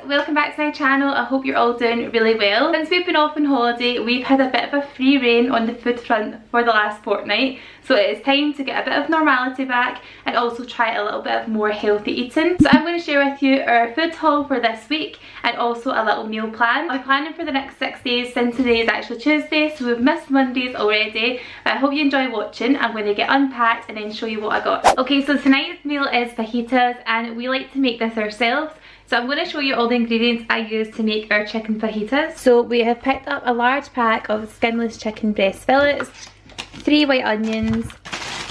welcome back to my channel. I hope you're all doing really well. Since we've been off on holiday, we've had a bit of a free rein on the food front for the last fortnight, so it is time to get a bit of normality back and also try a little bit of more healthy eating. So I'm going to share with you our food haul for this week and also a little meal plan. I'm planning for the next 6 days since today is actually Tuesday, so we've missed Mondays already, but I hope you enjoy watching. I'm going to get unpacked and then show you what I got. Okay, so tonight's meal is fajitas and we like to make this ourselves. So I'm going to show you all the ingredients I use to make our chicken fajitas. So we have picked up a large pack of skinless chicken breast fillets, 3 white onions,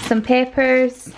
some peppers.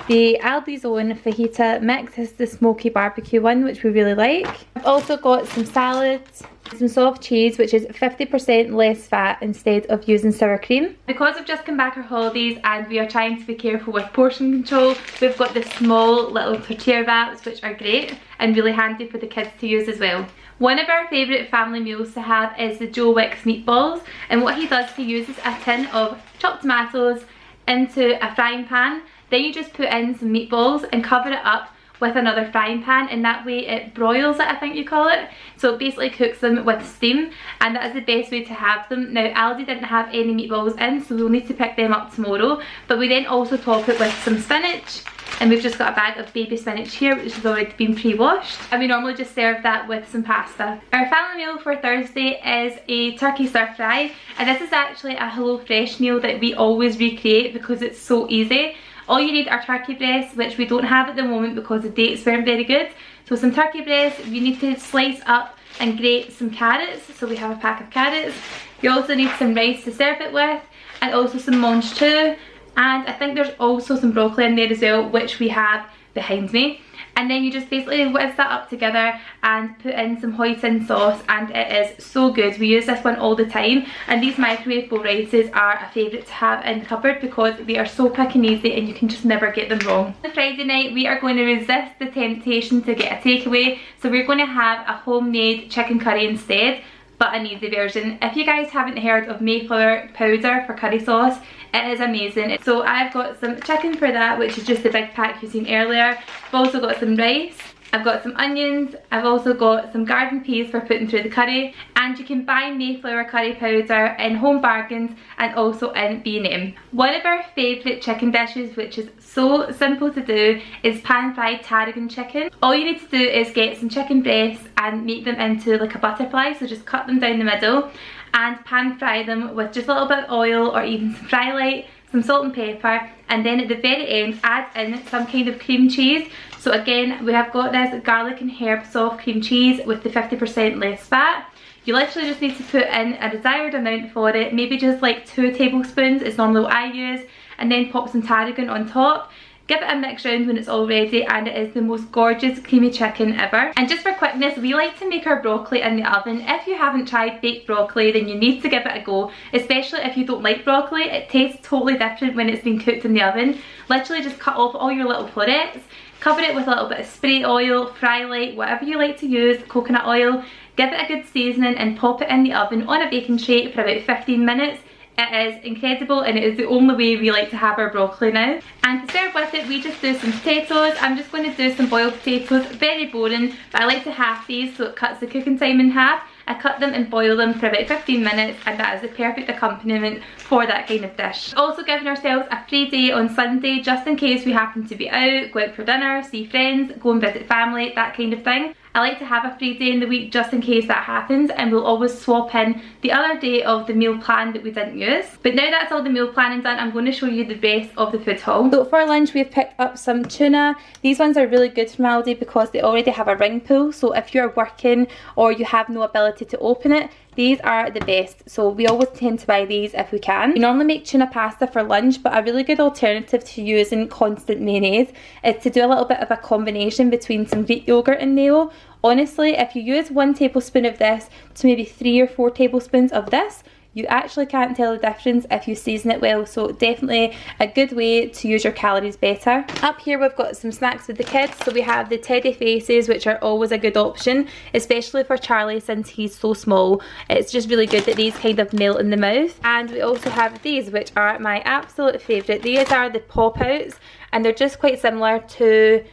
The Aldi's own fajita mix is the smoky barbecue one, which we really like. I've also got some salads, some soft cheese, which is 50% less fat instead of using sour cream. Because we've just come back our holidays and we are trying to be careful with portion control, we've got the small little tortilla wraps, which are great and really handy for the kids to use as well. One of our favourite family meals to have is the Joe Wicks meatballs, and what he does, he uses a tin of chopped tomatoes into a frying pan. Then you just put in some meatballs and cover it up with another frying pan, and that way it broils it, I think you call it. So it basically cooks them with steam, and that is the best way to have them. Now Aldi didn't have any meatballs in, so we'll need to pick them up tomorrow, but we then also top it with some spinach, and we've just got a bag of baby spinach here which has already been pre-washed, and we normally just serve that with some pasta. Our family meal for Thursday is a turkey stir fry, and this is actually a Hello Fresh meal that we always recreate because it's so easy. All you need are turkey breasts, which we don't have at the moment because the dates weren't very good. So some turkey breasts, you need to slice up and grate some carrots. So we have a pack of carrots. You also need some rice to serve it with, and also some mange too. And I think there's also some broccoli in there as well, which we have behind me. And then you just basically whiz that up together and put in some hoisin sauce, and it is so good. We use this one all the time, and these microwavable rices are a favourite to have in the cupboard because they are so quick and easy and you can just never get them wrong. On Friday night we are going to resist the temptation to get a takeaway, so we're going to have a homemade chicken curry instead, but an easy version. If you guys haven't heard of Mayflower powder for curry sauce, it is amazing. So I've got some chicken for that, which is just the big pack you've seen earlier. I've also got some rice, I've got some onions, I've also got some garden peas for putting through the curry, and you can buy Mayflower curry powder in Home Bargains and also in B&M. One of our favourite chicken dishes, which is so simple to do, is pan fried tarragon chicken. All you need to do is get some chicken breasts and make them into like a butterfly, so just cut them down the middle and pan fry them with just a little bit of oil or even some fry light, some salt and pepper, and then at the very end add in some kind of cream cheese. So again, we have got this garlic and herb soft cream cheese with the 50% less fat. You literally just need to put in a desired amount for it, maybe just like 2 tablespoons is normally what I use, and then pop some tarragon on top. Give it a mix round when it's all ready, and it is the most gorgeous creamy chicken ever. And just for quickness, we like to make our broccoli in the oven. If you haven't tried baked broccoli, then you need to give it a go, especially if you don't like broccoli. It tastes totally different when it's been cooked in the oven. Literally just cut off all your little florets, cover it with a little bit of spray oil, fry light, whatever you like to use, coconut oil, give it a good seasoning and pop it in the oven on a baking tray for about 15 minutes. It is incredible, and it is the only way we like to have our broccoli now. And to serve with it, we just do some potatoes. I'm just going to do some boiled potatoes, very boring, but I like to half these so it cuts the cooking time in half. I cut them and boil them for about 15 minutes, and that is the perfect accompaniment for that kind of dish. Also giving ourselves a free day on Sunday just in case we happen to be out, go out for dinner, see friends, go and visit family, that kind of thing. I like to have a free day in the week just in case that happens, and we'll always swap in the other day of the meal plan that we didn't use. But now that's all the meal planning done, I'm going to show you the rest of the food haul. So for lunch we've picked up some tuna. These ones are really good from Aldi because they already have a ring pull, so if you're working or you have no ability to open it, these are the best, so we always tend to buy these if we can. We normally make tuna pasta for lunch, but a really good alternative to using constant mayonnaise is to do a little bit of a combination between some Greek yogurt and mayo. Honestly, if you use 1 tablespoon of this to maybe 3 or 4 tablespoons of this, you actually can't tell the difference if you season it well, so definitely a good way to use your calories better. Up here we've got some snacks with the kids, so we have the teddy faces, which are always a good option, especially for Charlie since he's so small. It's just really good that these kind of melt in the mouth. And we also have these, which are my absolute favourite. These are the pop outs, and they're just quite similar to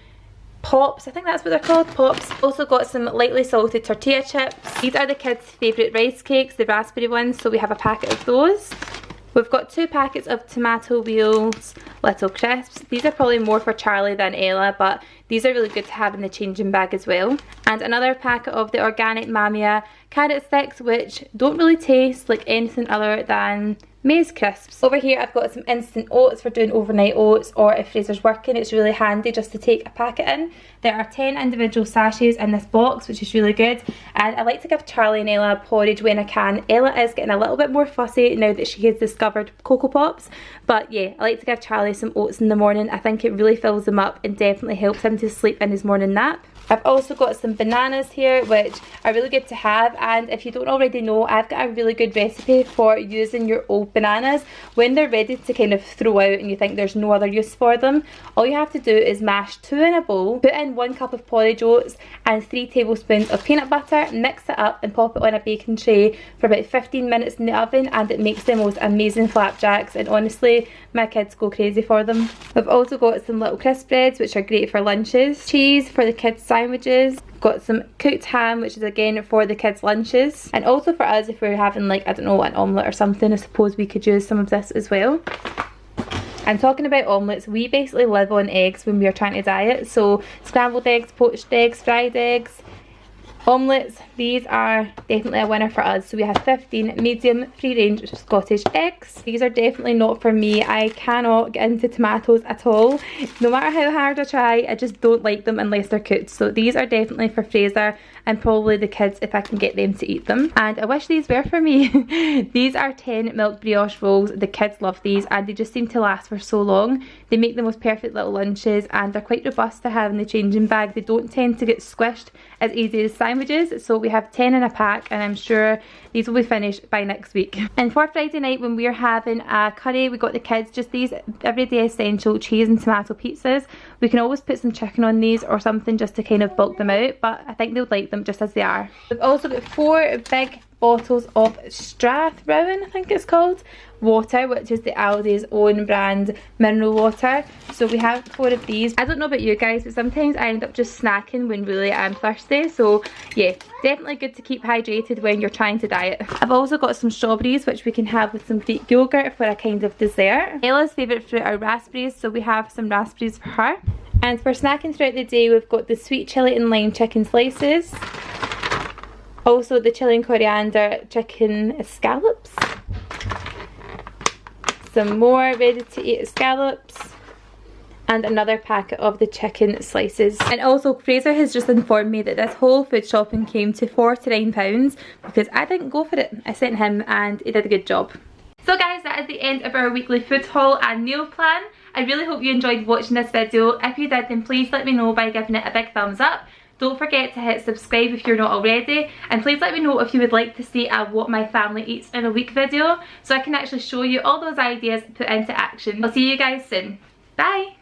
Pops, I think that's what they're called, Pops. Also got some lightly salted tortilla chips. These are the kids' favourite rice cakes, the raspberry ones, so we have a packet of those. We've got 2 packets of tomato wheels, little crisps. These are probably more for Charlie than Ella, but these are really good to have in the changing bag as well. And another packet of the organic Mamia carrot sticks, which don't really taste like anything other than maize crisps. Over here I've got some instant oats for doing overnight oats, or if Fraser's working it's really handy just to take a packet in. There are 10 individual sachets in this box, which is really good, and I like to give Charlie and Ella porridge when I can. Ella is getting a little bit more fussy now that she has discovered Cocoa Pops, but yeah, I like to give Charlie some oats in the morning. I think it really fills him up and definitely helps him to sleep in his morning nap. I've also got some bananas here, which are really good to have, and if you don't already know, I've got a really good recipe for using your old bananas when they're ready to kind of throw out and you think there's no other use for them. All you have to do is mash 2 in a bowl, put in 1 cup of porridge oats and 3 tablespoons of peanut butter, mix it up and pop it on a baking tray for about 15 minutes in the oven, and it makes the most amazing flapjacks, and honestly my kids go crazy for them. We've also got some little crisp breads, which are great for lunches, cheese for the kids' sandwiches, got some cooked ham, which is again for the kids' lunches, and also for us if we're having, like, I don't know, an omelette or something, I suppose we could use some of this as well. And talking about omelettes, we basically live on eggs when we are trying to diet, so scrambled eggs, poached eggs, fried eggs, omelettes, these are definitely a winner for us. So we have 15 medium free range Scottish eggs. These are definitely not for me. I cannot get into tomatoes at all. No matter how hard I try, I just don't like them unless they're cooked. So these are definitely for Fraser and probably the kids if I can get them to eat them. And I wish these were for me. These are 10 milk brioche rolls. The kids love these and they just seem to last for so long. They make the most perfect little lunches and they're quite robust to have in the changing bag. They don't tend to get squished as easy as sandwiches. So we have 10 in a pack and I'm sure these will be finished by next week. And for Friday night when we're having a curry, we got the kids just these everyday essential cheese and tomato pizzas. We can always put some chicken on these or something just to kind of bulk them out, but I think they would like them just as they are. We've also got 4 big bottles of Strathrowan, I think it's called, water, which is the Aldi's own brand mineral water. So we have 4 of these. I don't know about you guys, but sometimes I end up just snacking when really I'm thirsty. So yeah, definitely good to keep hydrated when you're trying to diet. I've also got some strawberries, which we can have with some Greek yogurt for a kind of dessert. Ella's favourite fruit are raspberries, so we have some raspberries for her. And for snacking throughout the day, we've got the sweet chilli and lime chicken slices. Also the chilli and coriander chicken scallops. Some more ready to eat scallops. And another packet of the chicken slices. And also Fraser has just informed me that this whole food shopping came to £49 because I didn't go for it. I sent him and he did a good job. So guys, that is the end of our weekly food haul and meal plan. I really hope you enjoyed watching this video. If you did, then please let me know by giving it a big thumbs up. Don't forget to hit subscribe if you're not already, and please let me know if you would like to see a what my family eats in a week video so I can actually show you all those ideas put into action. I'll see you guys soon. Bye!